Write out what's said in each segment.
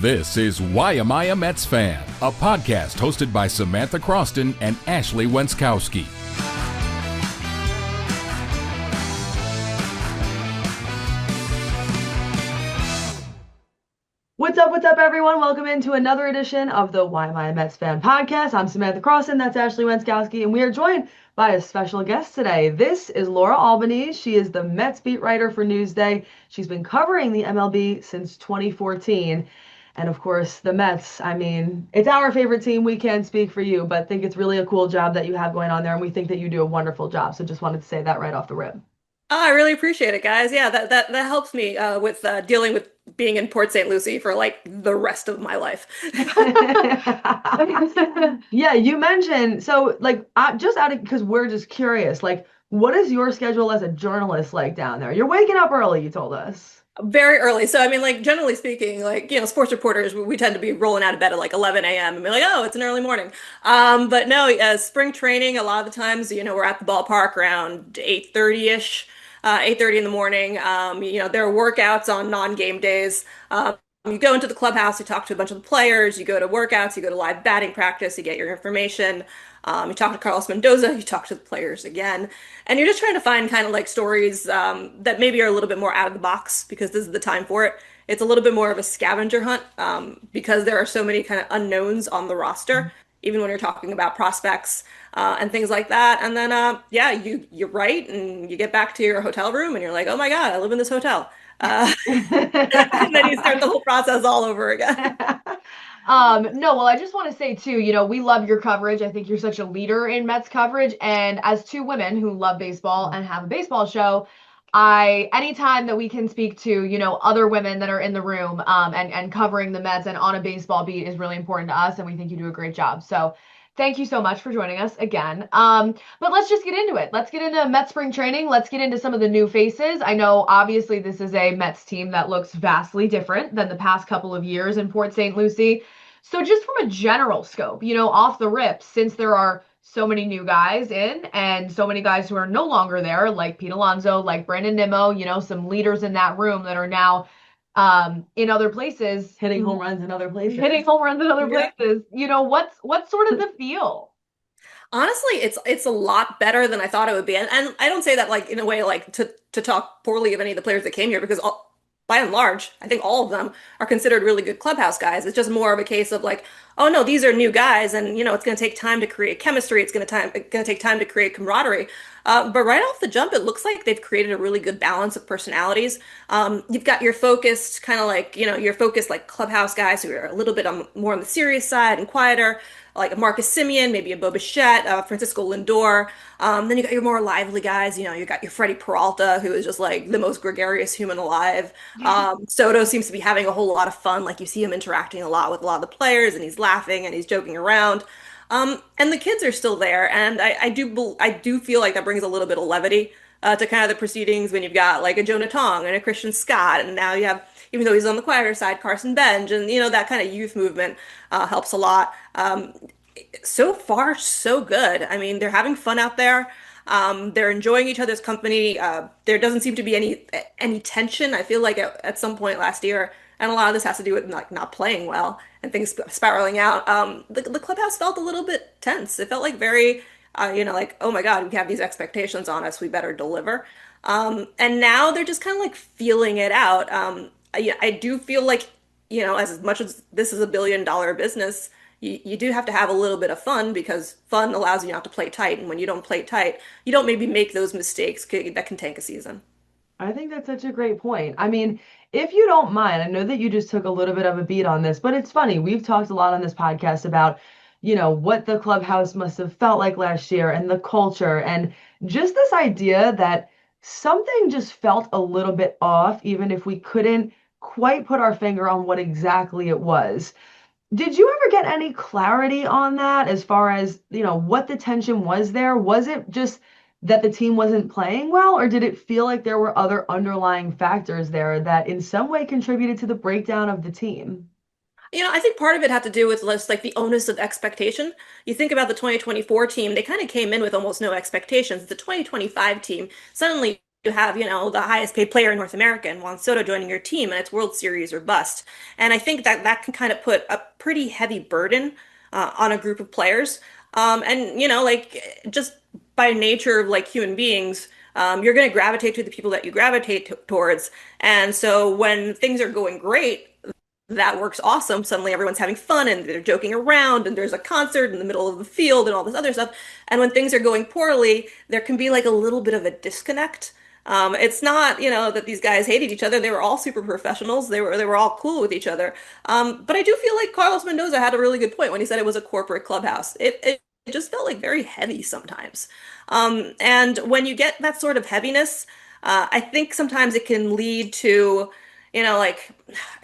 This is Why Am I a Mets Fan? A podcast hosted by Samantha Croston and Ashley Wenskoski. What's up, everyone? Welcome into another edition of the Why Am I a Mets Fan podcast. I'm Samantha Croston, that's Ashley Wenskoski, and we are joined by a special guest today. This is Laura Albanese. She is the Mets beat writer for Newsday. She's been covering the MLB since 2014. And of course, the Mets, I mean, it's our favorite team. We can't speak for you, but think it's really a cool job that you have going on there, and we think that you do a wonderful job. So just wanted to say that right off the rip. Oh, I really appreciate it, guys. Yeah, that helps me with dealing with being in Port St. Lucie for like the rest of my life. Yeah, you mentioned, so like just out of, because we're just curious, like what is your schedule as a journalist like down there? You're waking up early, you told us. Very early. So, I mean, like, generally speaking, like, sports reporters, we tend to be rolling out of bed at like 11 a.m. and be like, oh, it's an early morning. But no, spring training, a lot of the times, we're at the ballpark around 8:30-ish. 8:30 in the morning. There are workouts on non-game days. You go into the clubhouse, you talk to a bunch of the players, you go to workouts, you go to live batting practice, you get your information. You talk to Carlos Mendoza, you talk to the players again. And you're just trying to find kind of like stories that maybe are a little bit more out of the box because this is the time for it. It's a little bit more of a scavenger hunt because there are so many kind of unknowns on the roster, even when you're talking about prospects and things like that. And then, you write and you get back to your hotel room and you're like, oh my God, I live in this hotel. And then you start the whole process all over again. No, well, I just want to say too, we love your coverage. I think you're such a leader in Mets coverage. And as two women who love baseball and have a baseball show, anytime that we can speak to, other women that are in the room, and covering the Mets and on a baseball beat is really important to us. And we think you do a great job. So thank you so much for joining us again. But let's just get into it. Let's get into Mets spring training. Let's get into some of the new faces. I know, obviously, this is a Mets team that looks vastly different than the past couple of years in Port St. Lucie. So just from a general scope, off the rip, since there are so many new guys in and so many guys who are no longer there, like Pete Alonso, like Brandon Nimmo, some leaders in that room that are now in other places. Hitting home runs in other places. What's sort of the feel? Honestly, it's a lot better than I thought it would be. And I don't say that like in a way like to talk poorly of any of the players that came here because by and large, I think all of them are considered really good clubhouse guys. It's just more of a case of like, oh no, these are new guys, and it's going to take time to create chemistry. It's going to take time to create camaraderie. But right off the jump, it looks like they've created a really good balance of personalities. You've got your focused kind of like your focused like clubhouse guys who are a little bit more on the serious side and quieter, like a Marcus Semien, maybe a Bo Bichette, Francisco Lindor. Then you got your more lively guys. You got your Freddie Peralta, who is just like the most gregarious human alive. Soto seems to be having a whole lot of fun. Like you see him interacting a lot with a lot of the players, and he's laughing and he's joking around. And the kids are still there, and I do feel like that brings a little bit of levity to kind of the proceedings when you've got like a Jonah Tong and a Christian Scott, and now you have, even though he's on the quieter side, Carson Benj, and that kind of youth movement helps a lot. So far, so good. I mean, they're having fun out there. They're enjoying each other's company. There doesn't seem to be any tension. I feel like at some point last year, and a lot of this has to do with like not playing well and things spiraling out. The clubhouse felt a little bit tense. It felt like very, like, oh my God, we have these expectations on us. We better deliver. And now they're just kind of like feeling it out. I do feel like, as much as this is a billion-dollar business, you do have to have a little bit of fun because fun allows you not to play tight. And when you don't play tight, you don't maybe make those mistakes that can tank a season. I think that's such a great point. I mean, if you don't mind, I know that you just took a little bit of a beat on this, but it's funny. We've talked a lot on this podcast about, what the clubhouse must have felt like last year and the culture and just this idea that something just felt a little bit off, even if we couldn't quite put our finger on what exactly it was. Did you ever get any clarity on that as far as, what the tension was there? Was it just that the team wasn't playing well, or did it feel like there were other underlying factors there that in some way contributed to the breakdown of the team? I think part of it had to do with less like the onus of expectation. You think about the 2024 team, they kind of came in with almost no expectations. The 2025 team, suddenly you have, the highest paid player in North America and Juan Soto joining your team, and it's World Series or bust. And I think that that can kind of put a pretty heavy burden on a group of players. And like just by nature of like human beings, you're going to gravitate to the people that you gravitate towards. And so when things are going great, that works awesome. Suddenly everyone's having fun and they're joking around and there's a concert in the middle of the field and all this other stuff. And when things are going poorly, there can be like a little bit of a disconnect. It's not, that these guys hated each other. They were all super professionals. They were all cool with each other. But I do feel like Carlos Mendoza had a really good point when he said it was a corporate clubhouse. It just felt like very heavy sometimes. And when you get that sort of heaviness, I think sometimes it can lead to like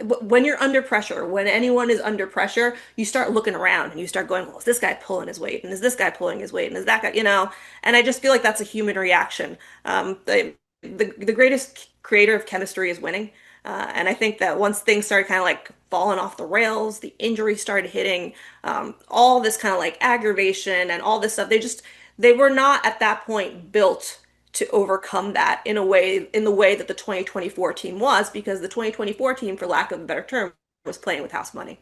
when you're under pressure, when anyone is under pressure, you start looking around and you start going, well, is this guy pulling his weight? And is this guy pulling his weight? And is that guy, and I just feel like that's a human reaction. The greatest creator of chemistry is winning. And I think that once things started kind of like falling off the rails, the injuries started hitting, all this kind of like aggravation and all this stuff, they were not at that point built to overcome that in the way that the 2024 team was, because the 2024 team, for lack of a better term, was playing with house money.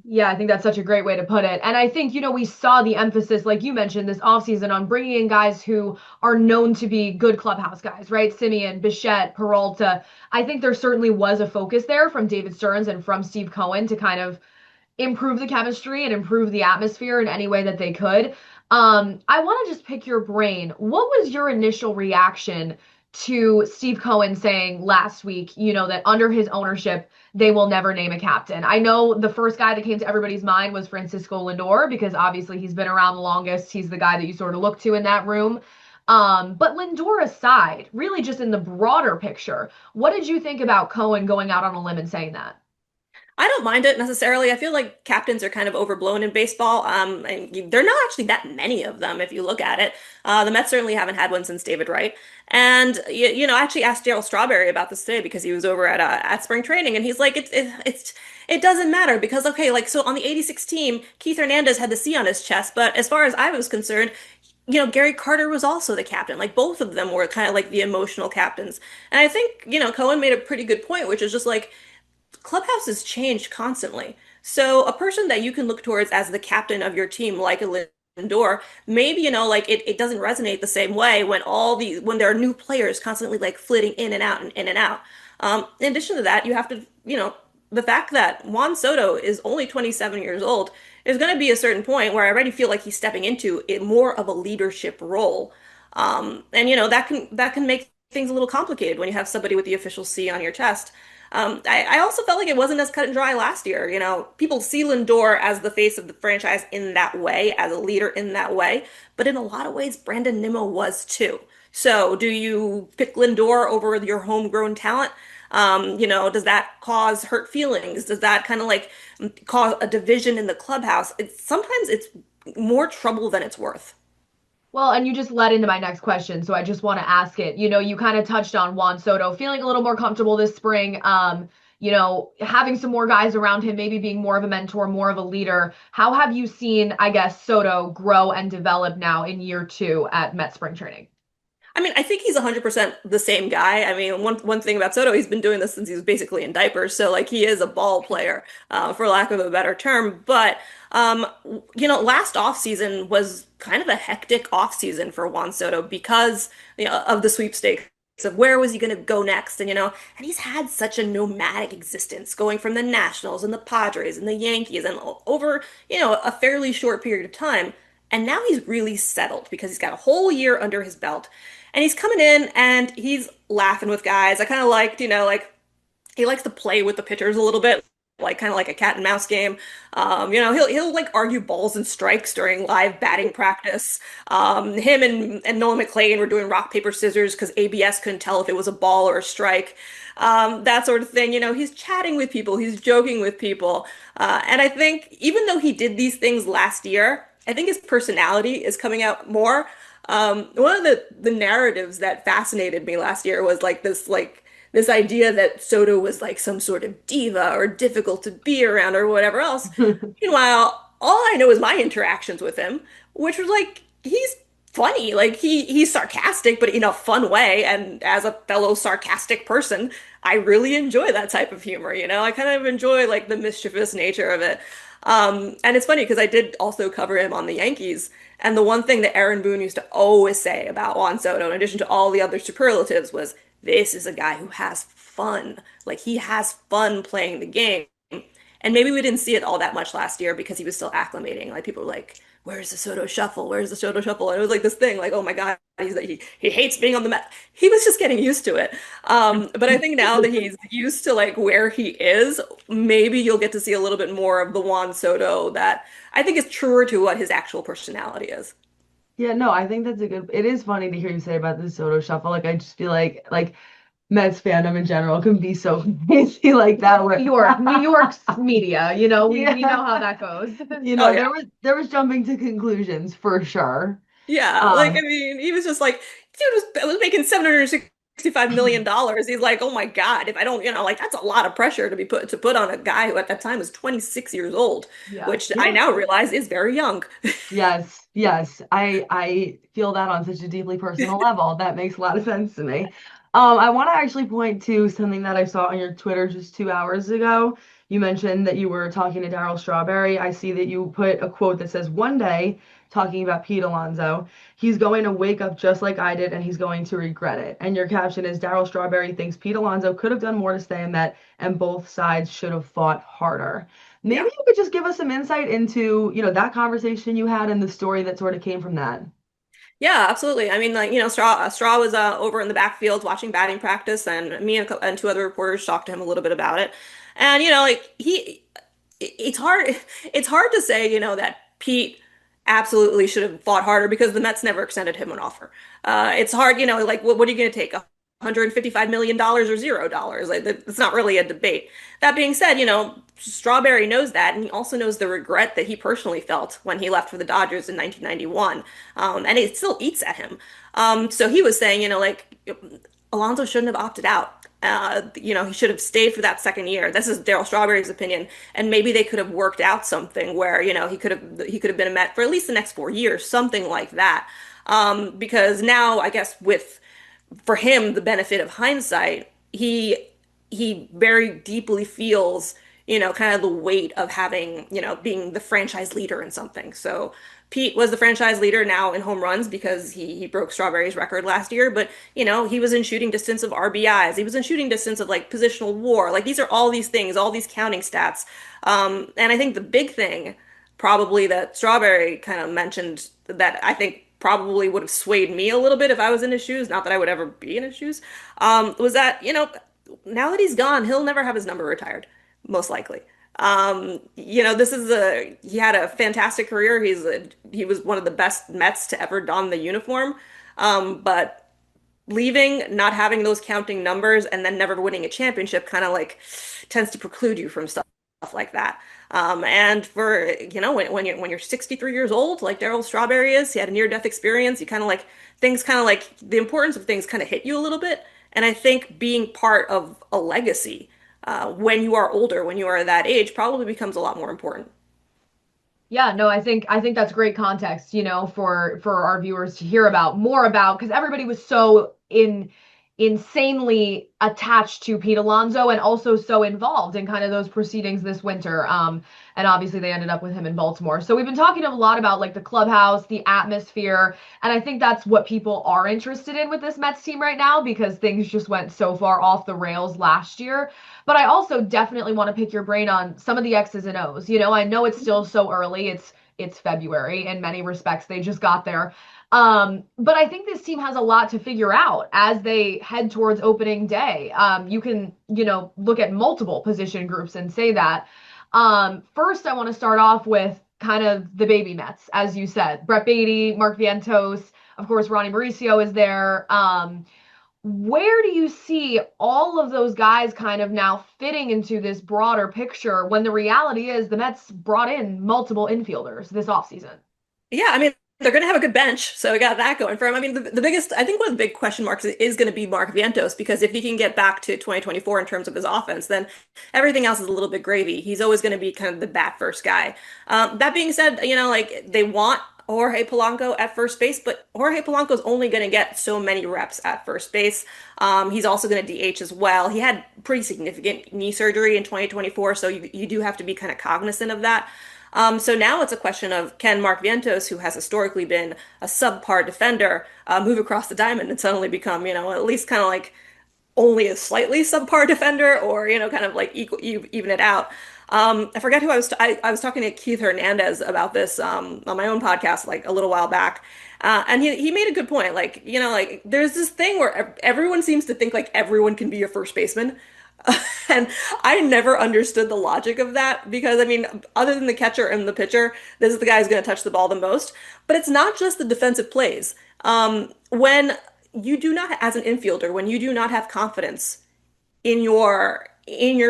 Yeah, I think that's such a great way to put it. And I think, we saw the emphasis, like you mentioned, this offseason on bringing in guys who are known to be good clubhouse guys, right? Simeon, Bichette, Peralta. I think there certainly was a focus there from David Stearns and from Steve Cohen to kind of improve the chemistry and improve the atmosphere in any way that they could. I want to just pick your brain. What was your initial reaction to Steve Cohen saying last week, that under his ownership, they will never name a captain? I know the first guy that came to everybody's mind was Francisco Lindor, because obviously he's been around the longest. He's the guy that you sort of look to in that room. But Lindor aside, really just in the broader picture, what did you think about Cohen going out on a limb and saying that? I don't mind it necessarily. I feel like captains are kind of overblown in baseball. And there are not actually that many of them if you look at it. The Mets certainly haven't had one since David Wright. And I actually asked Darryl Strawberry about this today because he was over at spring training, and he's like, it doesn't matter because okay, like so on the '86 team, Keith Hernandez had the C on his chest, but as far as I was concerned, Gary Carter was also the captain. Like both of them were kind of like the emotional captains. And I think, Cohen made a pretty good point, which is just like clubhouses change constantly. So a person that you can look towards as the captain of your team, like a Lindor, maybe, like it doesn't resonate the same way when there are new players constantly like flitting in and out and in and out. In addition to that, you have to, the fact that Juan Soto is only 27 years old, there's going to be a certain point where I already feel like he's stepping into more of a leadership role. And that can make things a little complicated when you have somebody with the official C on your chest. I also felt like it wasn't as cut and dry last year. People see Lindor as the face of the franchise in that way, as a leader in that way, but in a lot of ways, Brandon Nimmo was too. So, do you pick Lindor over your homegrown talent? Does that cause hurt feelings? Does that kind of like cause a division in the clubhouse? Sometimes it's more trouble than it's worth. Well, and you just led into my next question, so I just want to ask it. You kind of touched on Juan Soto feeling a little more comfortable this spring, having some more guys around him, maybe being more of a mentor, more of a leader. How have you seen, I guess, Soto grow and develop now in year 2 at Met spring training? I mean, I think he's 100% the same guy. I mean, one thing about Soto, he's been doing this since he was basically in diapers. So, like, he is a ball player, for lack of a better term. But, last offseason was kind of a hectic offseason for Juan Soto because, of the sweepstakes of where was he going to go next. And he's had such a nomadic existence going from the Nationals and the Padres and the Yankees and over, a fairly short period of time. And now he's really settled because he's got a whole year under his belt. And he's coming in and he's laughing with guys. I kind of liked, like he likes to play with the pitchers a little bit, like kind of like a cat and mouse game. He'll like argue balls and strikes during live batting practice. Him and Nolan McClain were doing rock, paper, scissors because ABS couldn't tell if it was a ball or a strike. That sort of thing. He's chatting with people, he's joking with people. And I think even though he did these things last year, I think his personality is coming out more. One of the narratives that fascinated me last year was this idea that Soto was like some sort of diva or difficult to be around or whatever else. Meanwhile, all I know is my interactions with him, which was like he's funny. Like he's sarcastic, but in a fun way. And as a fellow sarcastic person, I really enjoy that type of humor, you know? I kind of enjoy like the mischievous nature of it. And it's funny because I did also cover him on the Yankees. And the one thing that Aaron Boone used to always say about Juan Soto, in addition to all the other superlatives, was this is a guy who has fun. Like he has fun playing the game. And maybe we didn't see it all that much last year because he was still acclimating. Like people were like, "Where's the Soto shuffle? Where's the Soto shuffle?" And it was like this thing, like, "Oh my God, he hates being on the mat." He was just getting used to it. But I think now that he's used to like where he is, maybe you'll get to see a little bit more of the Juan Soto that I think is truer to what his actual personality is. Yeah, no, I think that's a good. It is funny to hear you say about the Soto shuffle. Like, I just feel like Mets fandom in general can be so crazy like that. Where New York's media, we know how that goes. Oh yeah. There was jumping to conclusions for sure. Yeah, like I Um, mean, he was just like, dude was making $765 million. He's like, oh my God, if I don't, like that's a lot of pressure to put on a guy who at that time was 26 years old, yeah, which I yeah. now realize is very young. Yes, yes. I feel that on such a deeply personal level. That makes a lot of sense to me. I want to actually point to something that I saw on your Twitter just 2 hours ago. You mentioned that you were talking to Darryl Strawberry. I see that you put a quote that says, "One day, talking about Pete Alonso, he's going to wake up just like I did, and he's going to regret it." And your caption is, "Darryl Strawberry thinks Pete Alonso could have done more to stay in Met, and both sides should have fought harder." Maybe Yeah. you could just give us some insight into, that conversation you had and the story that sort of came from that. Yeah, absolutely. I mean, like, Straw was over in the backfield watching batting practice, and me and two other reporters talked to him a little bit about it. And, like it's hard it's hard to say, that Pete absolutely should have fought harder because the Mets never extended him an offer. It's hard, like what are you going to take? $155 million or $0? Like it's not really a debate. That being said, Strawberry knows that, and he also knows the regret that he personally felt when he left for the Dodgers in 1991. And it still eats at him. So he was saying, like Alonso shouldn't have opted out. He should have stayed for that second year. This is Darryl Strawberry's opinion, and maybe they could have worked out something where he could have been a Met for at least the next 4 years, something like that. Because now, I guess, with for him the benefit of hindsight, he very deeply feels, kind of the weight of having, being the franchise leader in something. So Pete was the franchise leader now in home runs because he broke Strawberry's record last year, but he was in shooting distance of RBIs. He was in shooting distance of like positional WAR. Like these are all these things, all these counting stats. And I think the big thing probably that Strawberry kind of mentioned that I think probably would have swayed me a little bit if I was in his shoes, not that I would ever be in his shoes, was that, now that he's gone, he'll never have his number retired, most likely. He had a fantastic career. He was one of the best Mets to ever don the uniform. But leaving, not having those counting numbers, and then never winning a championship kind of like tends to preclude you from stuff like that. And for, when you're 63 years old, like Darryl Strawberry is, he had a near-death experience. You kind of like the importance of things kind of hit you a little bit. And I think being part of a legacy when you are older, when you are that age, probably becomes a lot more important. Yeah, no, I think that's great context, for our viewers to hear about more about because everybody was so insanely attached to Pete Alonso and also so involved in kind of those proceedings this winter. And obviously they ended up with him in Baltimore. So we've been talking a lot about like the clubhouse, the atmosphere, and I think that's what people are interested in with this Mets team right now because things just went so far off the rails last year. But I also definitely want to pick your brain on some of the X's and O's. I know it's still so early. It's February in many respects. They just got there. But I think this team has a lot to figure out as they head towards opening day. You can, look at multiple position groups and say that. First, I want to start off with kind of the baby Mets, as you said. Brett Baty, Mark Vientos, of course, Ronny Mauricio is there. Where do you see all of those guys kind of now fitting into this broader picture when the reality is the Mets brought in multiple infielders this offseason? Yeah, I mean, they're going to have a good bench, so we got that going for him. I mean, the biggest, I think one of the big question marks is going to be Mark Vientos because if he can get back to 2024 in terms of his offense, then everything else is a little bit gravy. He's always going to be kind of the bat first guy. That being said, like they want Jorge Polanco at first base, but Jorge Polanco is only going to get so many reps at first base. He's also going to DH as well. He had pretty significant knee surgery in 2024, so you do have to be kind of cognizant of that. So now it's a question of, can Mark Vientos, who has historically been a subpar defender, move across the diamond and suddenly become, at least kind of like only a slightly subpar defender, or kind of like even it out. I forget who I was talking to Keith Hernandez about this on my own podcast like a little while back. And he made a good point. Like, like there's this thing where everyone seems to think like everyone can be a first baseman. And I never understood the logic of that because, I mean, other than the catcher and the pitcher, this is the guy who's going to touch the ball the most. But it's not just the defensive plays. When you do not, as an infielder, when you do not have confidence in your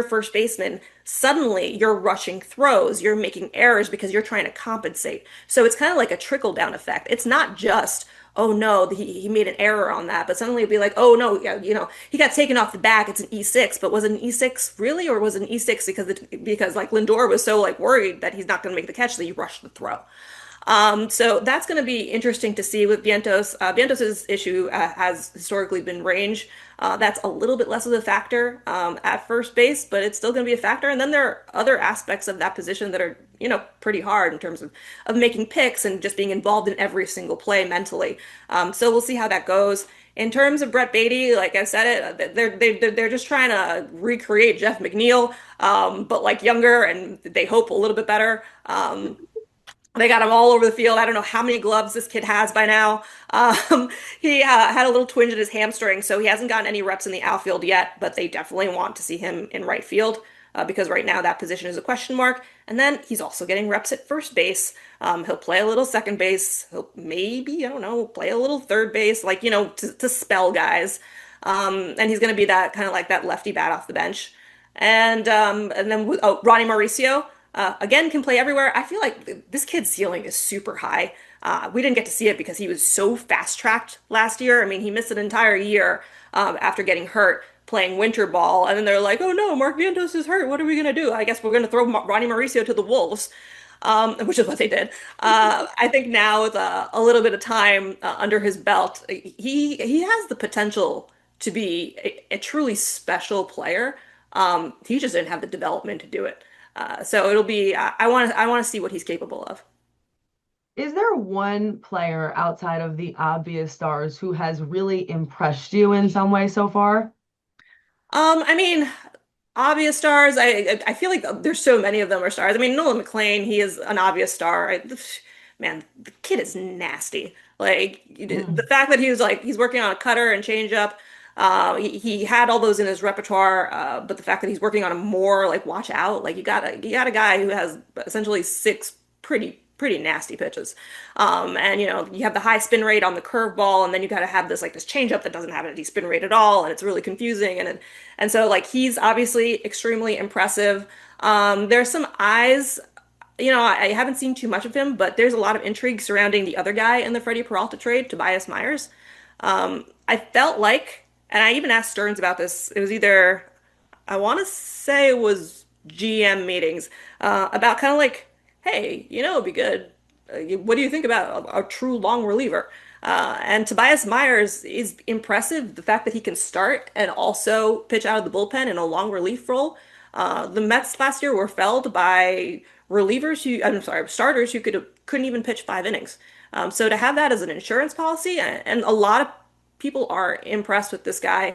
first baseman, suddenly you're rushing throws, you're making errors because you're trying to compensate. So it's kind of like a trickle down effect. It's not just, oh no, he made an error on that, but suddenly it'd be like, oh no, yeah, he got taken off the back. It's an E6, but was it an E6 really, or was it an E6 because like Lindor was so like worried that he's not going to make the catch that he rushed the throw. So that's going to be interesting to see with Vientos. Vientos's issue has historically been range. That's a little bit less of a factor at first base, but it's still going to be a factor. And then there are other aspects of that position that are, pretty hard in terms of making picks and just being involved in every single play mentally. So we'll see how that goes. In terms of Brett Baty, like I said, they're just trying to recreate Jeff McNeil, but like younger, and they hope a little bit better. They got him all over the field. I don't know how many gloves this kid has by now. He had a little twinge in his hamstring, so he hasn't gotten any reps in the outfield yet, but they definitely want to see him in right field because right now that position is a question mark. And then he's also getting reps at first base. He'll play a little second base. He'll maybe, I don't know, play a little third base, like, to spell guys. And he's going to be that kind of like that lefty bat off the bench. And then Ronny Mauricio. Again, can play everywhere. I feel like this kid's ceiling is super high. We didn't get to see it because he was so fast-tracked last year. I mean, he missed an entire year after getting hurt playing winter ball. And then they're like, oh no, Mark Vientos is hurt. What are we going to do? I guess we're going to throw Ronny Mauricio to the Wolves, which is what they did. I think now with a little bit of time under his belt, he has the potential to be a truly special player. He just didn't have the development to do it. So it'll be, I want to see what he's capable of. Is there one player outside of the obvious stars who has really impressed you in some way so far? I mean, obvious stars. I feel like there's so many of them are stars. I mean, Nolan McLean, he is an obvious star. Man, the kid is nasty. Like the fact that he's working on a cutter and changeup. He had all those in his repertoire, but the fact that he's working on a more like watch out, like you got a guy who has essentially six pretty nasty pitches, and you have the high spin rate on the curveball, and then you got to have this changeup that doesn't have any spin rate at all, and it's really confusing, and so like he's obviously extremely impressive. There's some eyes. I haven't seen too much of him, but there's a lot of intrigue surrounding the other guy in the Freddie Peralta trade, Tobias Myers. I felt like. And I even asked Stearns about this. It was either, I want to say it was GM meetings, about kind of like, hey, it'd be good. What do you think about a true long reliever? And Tobias Myers is impressive. The fact that he can start and also pitch out of the bullpen in a long relief role. The Mets last year were felled by starters who couldn't even pitch 5 innings. So to have that as an insurance policy, and a lot of people are impressed with this guy.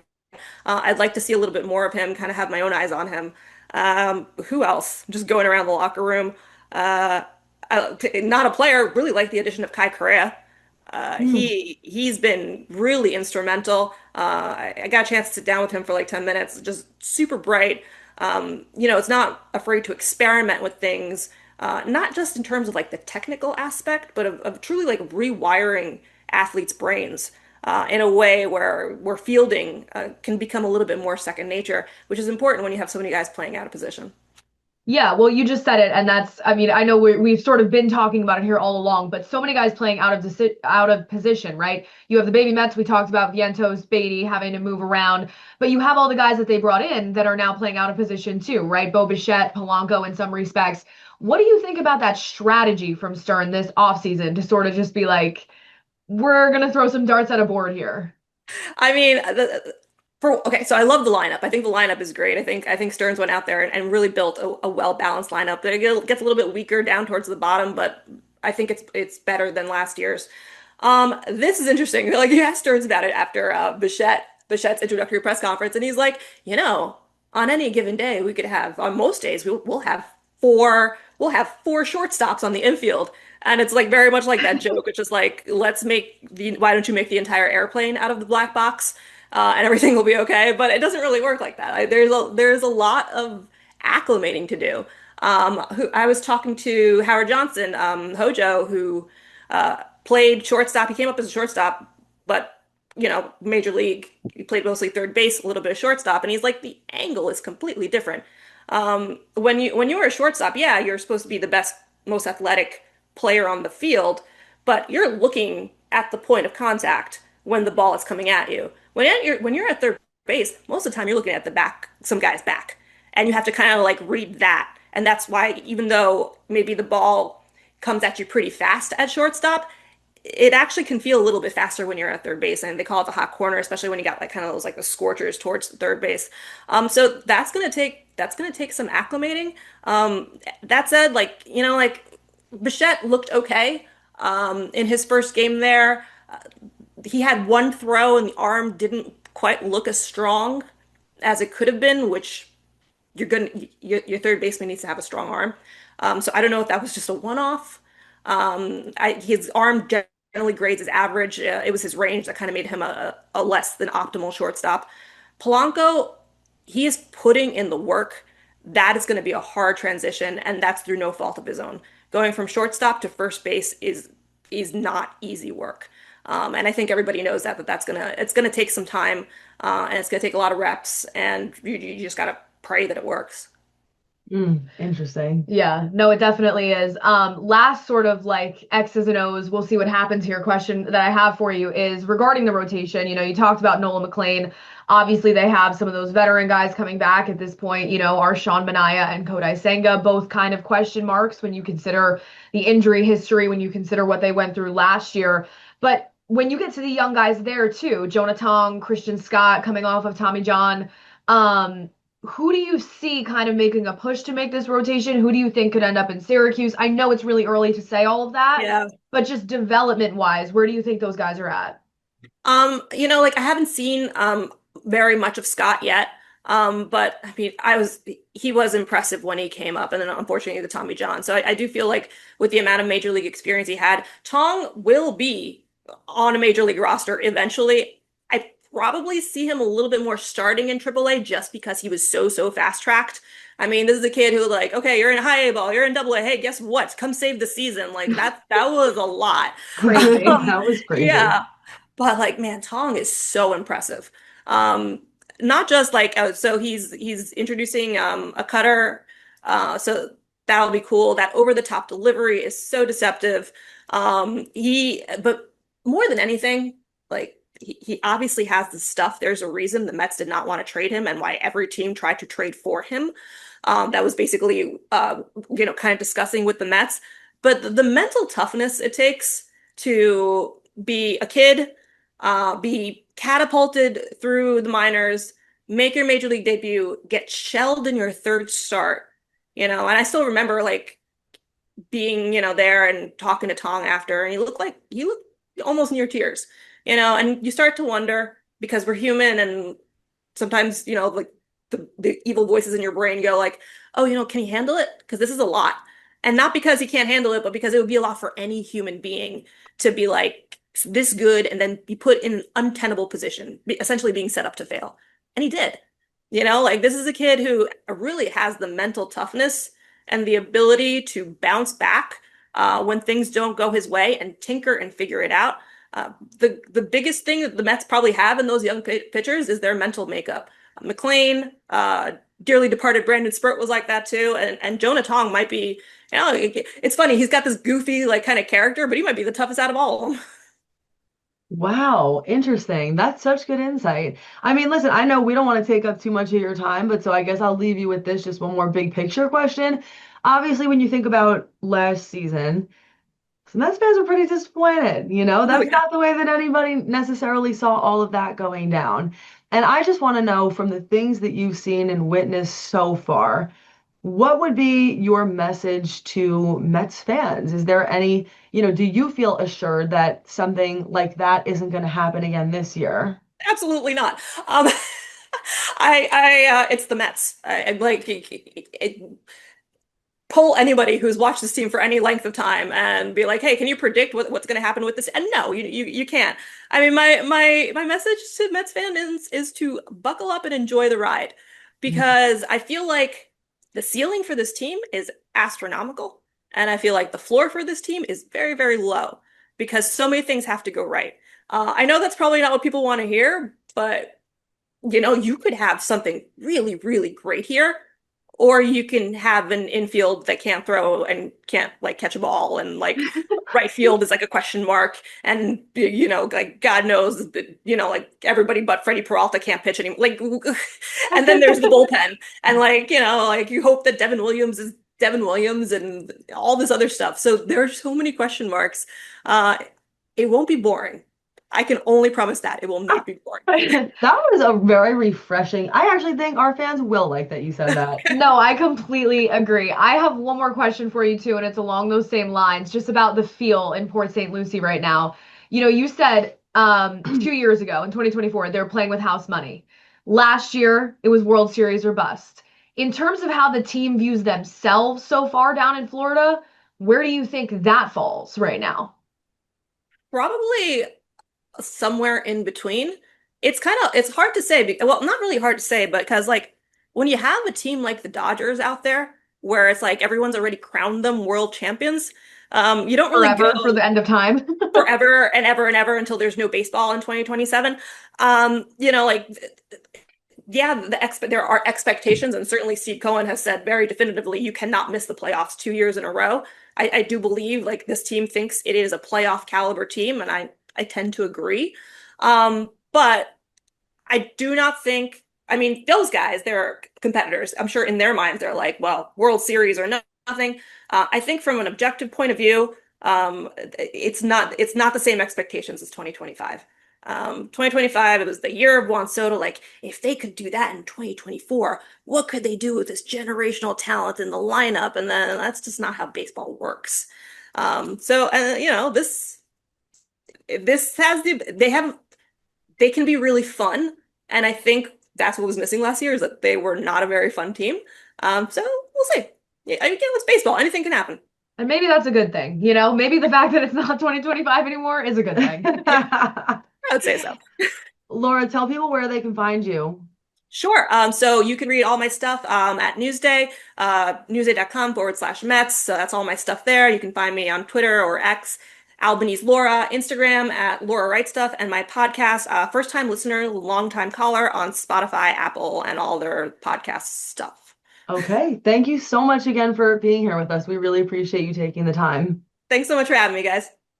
I'd like to see a little bit more of him, kind of have my own eyes on him. Who else? Just going around the locker room. Not a player, really like the addition of Kai Correa. He's been really instrumental. I got a chance to sit down with him for like 10 minutes, just super bright. It's not afraid to experiment with things, not just in terms of like the technical aspect, but of truly like rewiring athletes' brains. In a way where fielding can become a little bit more second nature, which is important when you have so many guys playing out of position. Yeah, well, you just said it, and I mean, I know we've sort of been talking about it here all along, but so many guys playing out of position, right? You have the baby Mets, we talked about Vientos, Baty having to move around, but you have all the guys that they brought in that are now playing out of position too, right? Bo Bichette, Polanco in some respects. What do you think about that strategy from Stern this offseason to sort of just be like, we're gonna throw some darts at a board here? I mean, okay, so I love the lineup. I think the lineup is great. I think Stearns went out there and really built a well-balanced lineup. It gets a little bit weaker down towards the bottom, but I think it's better than last year's. This is interesting. Like you asked Stearns about it after Bichette's introductory press conference, and he's like, on any given day, we could have on most days we'll have four shortstops on the infield. And it's like very much like that joke. It's just like, why don't you make the entire airplane out of the black box? And everything will be okay. But it doesn't really work like that. There's a lot of acclimating to do. I was talking to Howard Johnson, Hojo, who played shortstop. He came up as a shortstop, but major league, he played mostly third base, a little bit of shortstop, and he's like the angle is completely different. When you're a shortstop, yeah, you're supposed to be the best, most athletic player on the field, but you're looking at the point of contact when the ball is coming at you. When you're at third base, most of the time you're looking at the back, some guy's back, and you have to kind of like read that. And that's why even though maybe the ball comes at you pretty fast at shortstop, it actually can feel a little bit faster when you're at third base, and they call it the hot corner, especially when you got like kind of those like the scorchers towards third base. So that's gonna take some acclimating. That said, like Bichette looked okay in his first game there. He had one throw, and the arm didn't quite look as strong as it could have been, which your third baseman needs to have a strong arm. So I don't know if that was just a one-off. His arm generally grades as average. It was his range that kind of made him a less than optimal shortstop. Polanco, he is putting in the work. That is going to be a hard transition, and that's through no fault of his own. Going from shortstop to first base is not easy work. And I think everybody knows it's gonna take some time, and it's gonna take a lot of reps, and you just gotta pray that it works. Interesting. Yeah, no, it definitely is. Last sort of like X's and O's, we'll see what happens here. Question that I have for you is regarding the rotation. You talked about Nolan McLean. Obviously, they have some of those veteran guys coming back at this point. Are Sean Manaea and Kodai Senga both kind of question marks when you consider the injury history, when you consider what they went through last year. But when you get to the young guys there too, Jonah Tong, Christian Scott coming off of Tommy John, who do you see kind of making a push to make this rotation? Who do you think could end up in Syracuse? I know it's really early to say all of that, Yeah. but just development wise, where do you think those guys are at? Like I haven't seen very much of Scott yet. But I mean, he was impressive when he came up, and then unfortunately the Tommy John. So I do feel like with the amount of major league experience he had, Tong will be on a major league roster eventually. I probably see him a little bit more starting in AAA just because he was so fast tracked. I mean, this is a kid who like, okay, you're in high A ball, you're in AA. Hey, guess what? Come save the season. Like that was a lot. Crazy. That was crazy. Yeah. But like, man, Tong is so impressive. Not just like so he's introducing a cutter, so that'll be cool. That over the top delivery is so deceptive. But more than anything, like he obviously has the stuff. There's a reason the Mets did not want to trade him, and why every team tried to trade for him. That was basically kind of discussing with the Mets. But the mental toughness it takes to be a kid, be catapulted through the minors, make your major league debut, get shelled in your third start, and I still remember like being, there and talking to Tong after, and he looked almost near tears, and you start to wonder because we're human, and sometimes, like the evil voices in your brain go like, oh, can he handle it? Because this is a lot. And not because he can't handle it, but because it would be a lot for any human being to be like this good and then be put in an untenable position, essentially being set up to fail. And he did. Like this is a kid who really has the mental toughness and the ability to bounce back when things don't go his way and tinker and figure it out. The biggest thing that the Mets probably have in those young pitchers is their mental makeup. McLean, dearly departed Brandon Spurt was like that too, and Jonah Tong might be, it's funny. He's got this goofy like kind of character, but he might be the toughest out of all of them. Wow, interesting. That's such good insight. I mean, listen, I know we don't want to take up too much of your time, but so I guess I'll leave you with this, just one more big picture question. Obviously, when you think about last season, some Mets fans were pretty disappointed. Oh That's yeah. not the way that anybody necessarily saw all of that going down. And I just want to know from the things that you've seen and witnessed so far, what would be your message to Mets fans? Is there any, do you feel assured that something like that isn't going to happen again this year? Absolutely not. It's the Mets. I like poll anybody who's watched this team for any length of time and be like, hey, can you predict what's going to happen with this? And no, you can't. I mean, my message to Mets fans is to buckle up and enjoy the ride, because I feel like the ceiling for this team is astronomical, and I feel like the floor for this team is very, very low because so many things have to go right. I know that's probably not what people want to hear, but you could have something really, really great here, or you can have an infield that can't throw and can't like catch a ball, and like right field is like a question mark, and like God knows that like everybody but Freddie Peralta can't pitch anymore. Like, and then there's the bullpen, and like like you hope that Devin Williams is Devin Williams and all this other stuff. So there are so many question marks. Uh, it won't be boring. I can only promise that it will not be boring. That was a very refreshing. I actually think our fans will like that you said that. No, I completely agree. I have one more question for you too, and it's along those same lines, just about the feel in Port St. Lucie right now. You said 2 years ago in 2024 they're playing with house money. Last year it was World Series or bust. In terms of how the team views themselves so far down in Florida, where do you think that falls right now? Probably somewhere in between. It's hard to say. Well, not really hard to say, but because like when you have a team like the Dodgers out there, where it's like everyone's already crowned them world champions, you don't really go Forever for the end of time. forever and ever and ever until there's no baseball in 2027. Like yeah, there are expectations, and certainly Steve Cohen has said very definitively you cannot miss the playoffs 2 years in a row. I do believe like this team thinks it is a playoff caliber team, and I tend to agree. But I do not think, I mean, those guys, they're competitors. I'm sure in their minds they're like, well, World Series or nothing. I think from an objective point of view, it's not the same expectations as 2025. 2025, it was the year of Juan Soto. Like, if they could do that in 2024, what could they do with this generational talent in the lineup? And then that's just not how baseball works. This has they can be really fun, and I think that's what was missing last year, is that they were not a very fun team. So we'll see. Yeah, again, it's baseball. Anything can happen. And maybe that's a good thing. Maybe the fact that it's not 2025 anymore is a good thing. I would say so. Laura, tell people where they can find you. Sure. So you can read all my stuff at Newsday, newsday.com/Mets. So that's all my stuff there. You can find me on Twitter or X, Albanese Laura, Instagram at Laura Wright Stuff, and my podcast, first time listener, long time caller, on Spotify, Apple, and all their podcast stuff. Okay. Thank you so much again for being here with us. We really appreciate you taking the time. Thanks so much for having me, guys.